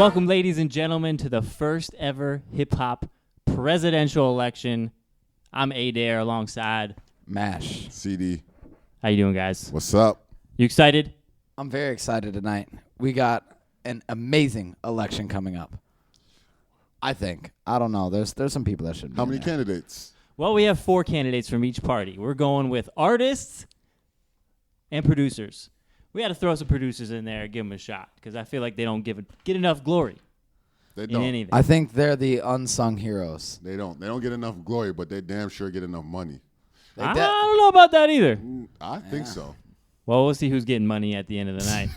Welcome, ladies and gentlemen, to the first ever hip-hop presidential election. I'm Adair alongside Mash. CD. How you doing, guys? What's up? You excited? I'm very excited tonight. We got an amazing election coming up. I think. I don't know. There's some people that should be How many there. candidates? Well, we have 4 candidates from each party. We're going with artists and producers. We had to throw some producers in there and give them a shot because I feel like they don't get enough glory They in don't. anything. I think they're the unsung heroes. They don't. They don't get enough glory, but they damn sure get enough money. I don't know about that either. I think so. Well, we'll see who's getting money at the end of the night.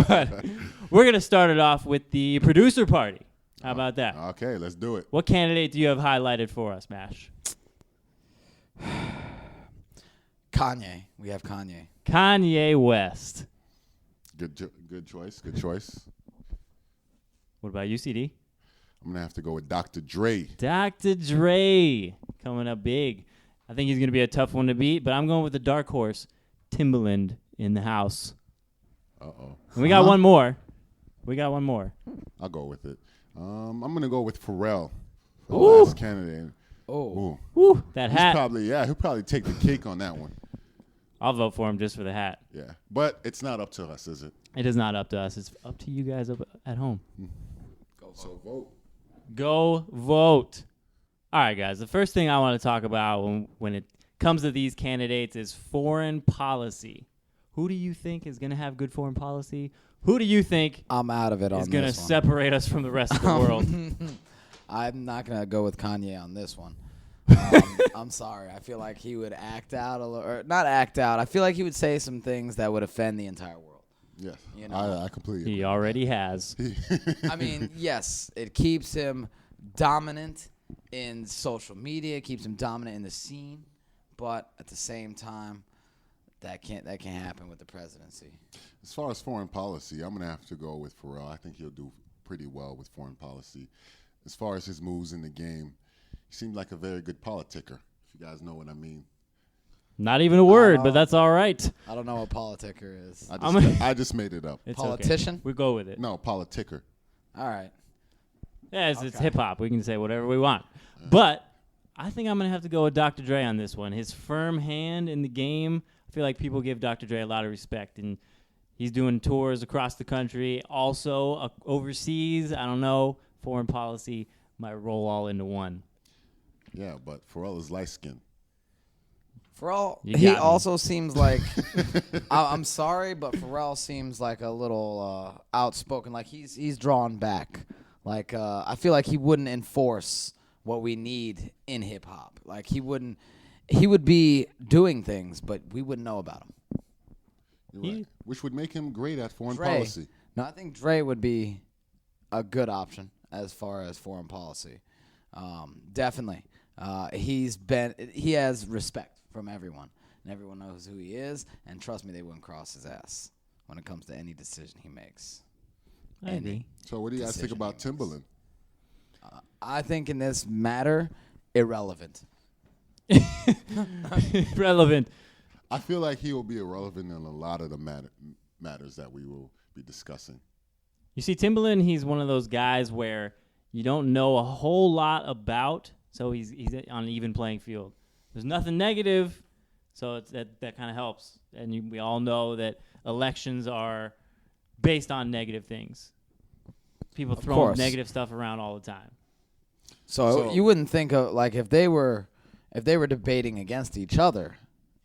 But we're going to start it off with the producer party. How about that? Okay, let's do it. What candidate do you have highlighted for us, Mash? Kanye. We have Kanye. Kanye West. Good choice. Good choice. What about you, CD? I'm gonna have to go with Dr. Dre. Dr. Dre coming up big. I think he's going to be a tough one to beat, but I'm going with the dark horse, Timberland, in the house. Uh-oh. And we got one more. I'll go with it. I'm gonna go with Pharrell. The Ooh. last candidate. Oh. Woo, that hat. He'll probably take the cake on that one. I'll vote for him just for the hat. Yeah, but it's not up to us, is it? It is not up to us. It's up to you guys up at home. So vote. Go vote. All right, guys. The first thing I want to talk about when it comes to these candidates is foreign policy. Who do you think is going to have good foreign policy? Who do you think I'm out of it on is this going to one. separate us from the rest of the world? I'm not going to go with Kanye on this one. I'm sorry. I feel like he would act out or not act out. I feel like he would say some things that would offend the entire world. Yes, You know. I completely. He already has. I mean, yes, it keeps him dominant in social media, keeps him dominant in the scene, but at the same time, that can't happen with the presidency. As far as foreign policy, I'm gonna have to go with Pharrell. I think he'll do pretty well with foreign policy. As far as his moves in the game, he seemed like a very good politicker. If you guys know what I mean. Not even a word, but that's all right. I don't know what politicker is. I just made it up. It's Politician? Okay. We go with it. No, politicker. All right. Yeah, it's Okay. hip-hop. We can say whatever we want. But I think I'm going to have to go with Dr. Dre on this one. His firm hand in the game, I feel like people give Dr. Dre a lot of respect. And he's doing tours across the country. Also, overseas, I don't know, foreign policy might roll all into one. Yeah, but Pharrell is light skinned. Pharrell, You he got me. also seems like, I'm sorry, but Pharrell seems like a little outspoken. Like he's drawn back. Like I feel like he wouldn't enforce what we need in hip hop. Like he would be doing things, but we wouldn't know about him. You're right. Which would make him great at foreign Dre. policy. No, I think Dre would be a good option as far as foreign policy. Definitely. He has respect from everyone, and everyone knows who he is, and trust me, they wouldn't cross his ass when it comes to any decision he makes. I agree. So what do you guys think Decision about makers. Timberland? I think in this matter, irrelevant. Relevant. I feel like he will be irrelevant in a lot of the matters that we will be discussing. You see, Timberland, he's one of those guys where you don't know a whole lot about, so he's on an even playing field. There's nothing negative, so that kind of helps. And we all know that elections are based on negative things. People Of throw course. negative stuff around all the time. So you wouldn't think of like if they were debating against each other,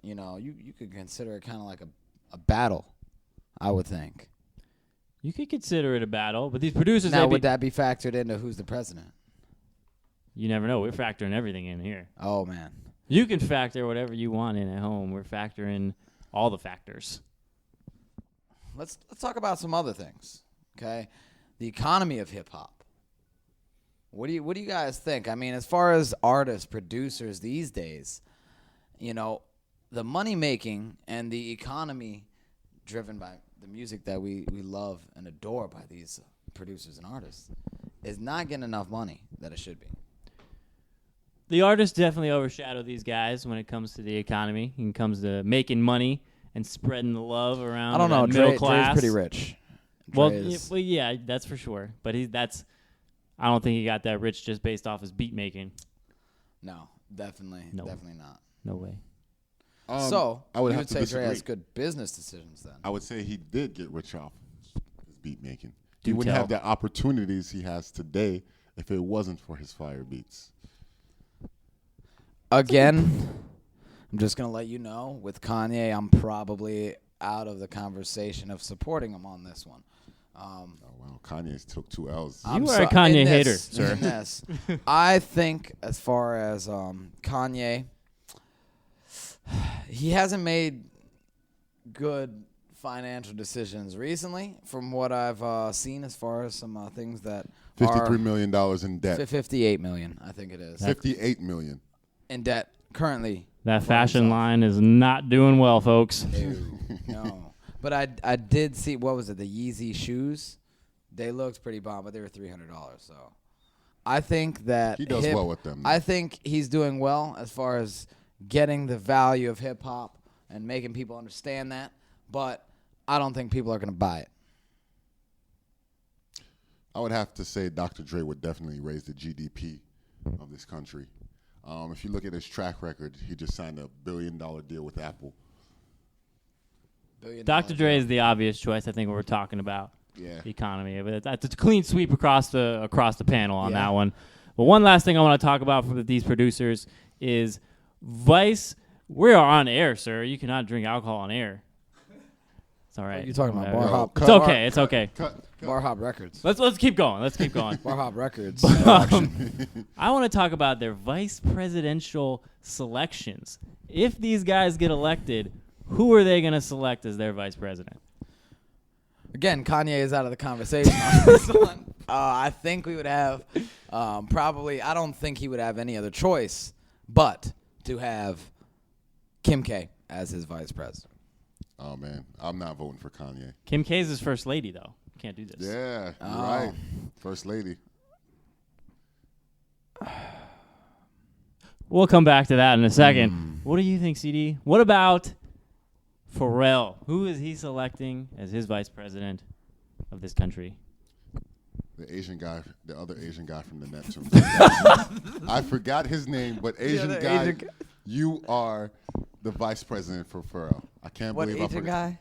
you know, you could consider it kind of like a battle. I would think. You could consider it a battle, but these producers, Now, would that be factored into who's the president? you never know. We're factoring everything in here. Oh man. You can factor whatever you want in at home. We're factoring all the factors. Let's talk about some other things. Okay, the economy of hip hop. What do you guys think? I mean, as far as artists, producers these days, you know, the money making and the economy driven by the music that we love and adore by these producers and artists is not getting enough money that it should be. The artists definitely overshadow these guys when it comes to the economy and comes to making money and spreading the love around I don't know. the middle Dre's class. pretty rich. Well, Dre's- yeah, that's for sure. But I don't think he got that rich just based off his beat making. no, definitely not. No way. So I would you have would to say Dre disagree. has good business decisions then. I would say he did get rich off his beat making. Do He wouldn't tell. have the opportunities he has today if it wasn't for his fire beats. Again, I'm just going to let you know, with Kanye, I'm probably out of the conversation of supporting him on this one. Oh, wow. Kanye took 2 L's. You are a Kanye in hater, this, sir. in this, I think as far as Kanye, he hasn't made good financial decisions recently from what I've seen as far as some things that $53 are million in debt. $58 million, I think it is. $58 million. In debt currently. That for fashion himself. line is not doing well, folks. No. But I did see, what was it, the Yeezy shoes? They looked pretty bomb, but they were $300. So I think that He does well with them. I think he's doing well as far as getting the value of hip hop and making people understand that. But I don't think people are going to buy it. I would have to say Dr. Dre would definitely raise the GDP of this country. If you look at his track record, he just signed a $1 billion deal with Apple. Dr. Dre is the obvious choice. I think we're talking about Yeah. the economy. But it's a clean sweep across the panel on Yeah. that one. But one last thing I want to talk about for these producers is Vice. We are on air, sir. You cannot drink alcohol on air. It's all right. You're talking about Whatever. Barhop. It's okay. It's okay. Cut. Barhop Records. Let's keep going. Let's keep going. Barhop Records. I want to talk about their vice presidential selections. If these guys get elected, who are they going to select as their vice president? Again, Kanye is out of the conversation on this one. I think we would have probably, I don't think he would have any other choice but to have Kim K as his vice president. Oh, man. I'm not voting for Kanye. Kim K is his first lady, though. Can't do this. Yeah, you're Oh. right. First lady. We'll come back to that in a second. What do you think, CD? What about Pharrell? Who is he selecting as his vice president of this country? The Asian guy, the other Asian guy from the Neptunes. I forgot his name, but Asian other guy, Asian guy. you are the vice president for Pharrell. I can't What believe I Asian forgot. guy?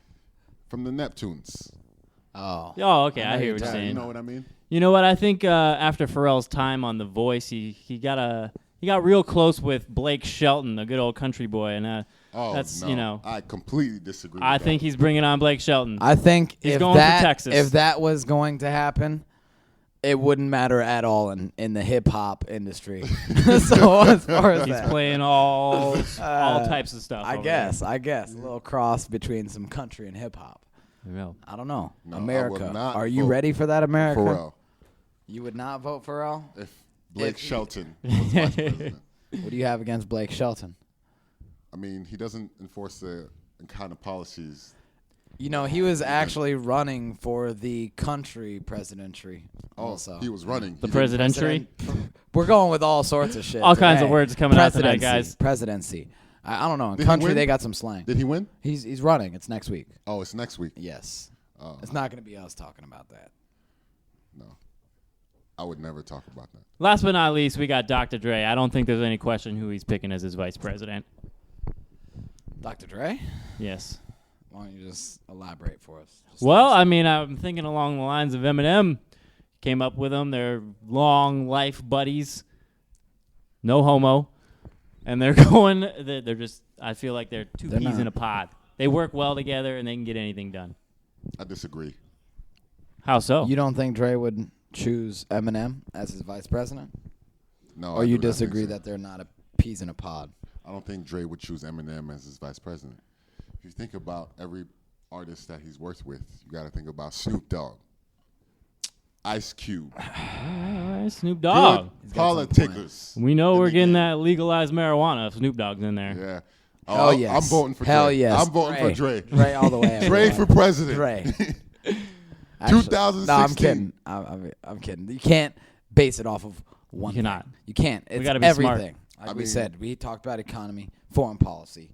From the Neptunes. Oh. Oh, okay. I I know hear you're what you're talking- saying. You know what I mean? You know what? I think after Pharrell's time on The Voice, he got real close with Blake Shelton, a good old country boy, and Oh, that's no. you know. I completely disagree with I that. think he's bringing on Blake Shelton. I think He's if going for that Texas. if that was going to happen, it wouldn't matter at all in the hip hop industry. So as far as He's that, playing all types of stuff. I over guess a little cross between some country and hip hop. there. Real. I don't know. No, I will America, not are you vote ready for that, America? Pharrell. You would not vote for Pharrell? If Blake If he- Shelton was vice president. What do you have against Blake Shelton? I mean, he doesn't enforce the kind of policies. You know, he was actually running for the country presidency. Also, He was running. The He didn't- presidentiary. We're going with all sorts of shit. All kinds of today. words coming out tonight, Presidency, guys. Presidency. I don't know. In Did he country, win? they got some slang. Did he win? He's running. It's next week. Oh, it's next week. Yes. Oh, It's not going to be us talking about that. no. I would never talk about that. Last but not least, we got Dr. Dre. I don't think there's any question who he's picking as his vice president. Dr. Dre? Yes. Why don't you just elaborate for us? Just Well, let us- I mean, I'm thinking along the lines of Eminem. Came up with them. They're long life buddies. No homo. And they're going, they're just, I feel like they're two They're peas not. in a pod. They work well together and they can get anything done. I disagree. How so? You don't think Dre would choose Eminem as his vice president? No. Or I you do not think disagree so. that they're not a peas in a pod? I don't think Dre would choose Eminem as his vice president. If you think about every artist that he's worked with, you got to think about Snoop Dogg, Ice Cube, All right, Snoop Dogg. good got some politics. We know in we're the getting game. that legalized marijuana if Snoop Dogg's in there. Yeah. Hell Oh, yes. I'm voting for Hell Dre. yes. I'm voting for Dre. Dre all the way. Dre everyone. for president. Dre. 2016. No, I'm kidding. I'm kidding. You can't base it off of one. You cannot. thing. You can't. It's gotta be smart. everything. Like I we mean- said, we talked about economy, foreign policy.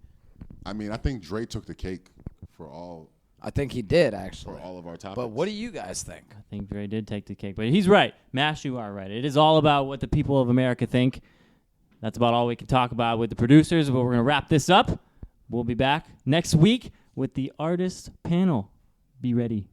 I mean, I think Dre took the cake for all I think he did, actually. for all of our topics. But what do you guys think? I think Dre did take the cake, but he's right. Mash, you are right. It is all about what the people of America think. That's about all we can talk about with the producers, but we're going to wrap this up. We'll be back next week with the artist panel. Be ready.